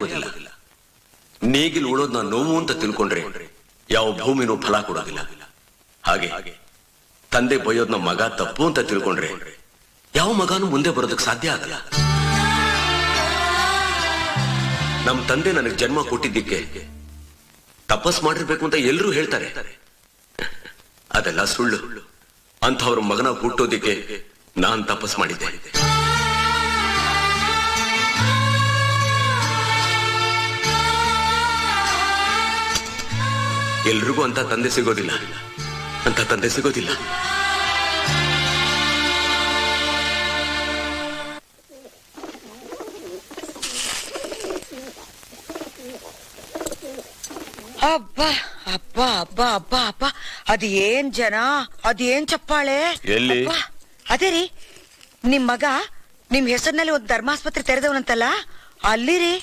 ಆಗೋದಿಲ್ಲ. ನೇಗಿಲು ಉಳೋದ್ನ ನೋವು ಅಂತ ತಿಳ್ಕೊಂಡ್ರೆ ಯಾವ ಭೂಮಿನೂ ಫಲ ಕೊಡೋದಿಲ್ಲ. ಹಾಗೆ ತಂದೆ ಬೈಯೋದ್ನ ಮಗ ತಪ್ಪು ಅಂತ ತಿಳ್ಕೊಂಡ್ರೆ ಯಾವ ಮಗನೂ ಮುಂದೆ ಬರೋದಕ್ಕೆ ಸಾಧ್ಯ ಆಗಲ್ಲ. ನಮ್ ತಂದೆ ನನಗೆ ಜನ್ಮ ಕೊಟ್ಟಿದ್ದಕ್ಕೆ ತಪಸ್ ಮಾಡಿರ್ಬೇಕು ಅಂತ ಎಲ್ರೂ ಹೇಳ್ತಾರೆ. ಅದೆಲ್ಲ ಸುಳ್ಳು. ಅಂಥವ್ರ ಮಗನ ಹುಟ್ಟೋದಿಕ್ಕೆ ನಾನ್ ತಪಸ್ ಮಾಡಿದ್ದೆ. ಎಲ್ರಿಗೂ ಅಂತ ತಂದೆ ಸಿಗೋದಿಲ್ಲ. ಅಬ್ಬಾ ಅಬ್ಬಾ ಅಬ್ಬಾ ಅಬ್ಬಾ ಅಬ್ಬಾ, ಅದೇನ್ ಜನ, ಅದೇನ್ ಚಪ್ಪಾಳೆ. ಎಲ್ಲಿ? ಅದೇ ರೀ, ನಿಮ್ ಮಗ ನಿಮ್ ಹೆಸರಿನಲ್ಲಿ ಒಂದು ಧರ್ಮಾಸ್ಪತ್ರೆ ತೆರೆದವನಂತಲ್ಲ, ಅಲ್ಲಿ ರೀ.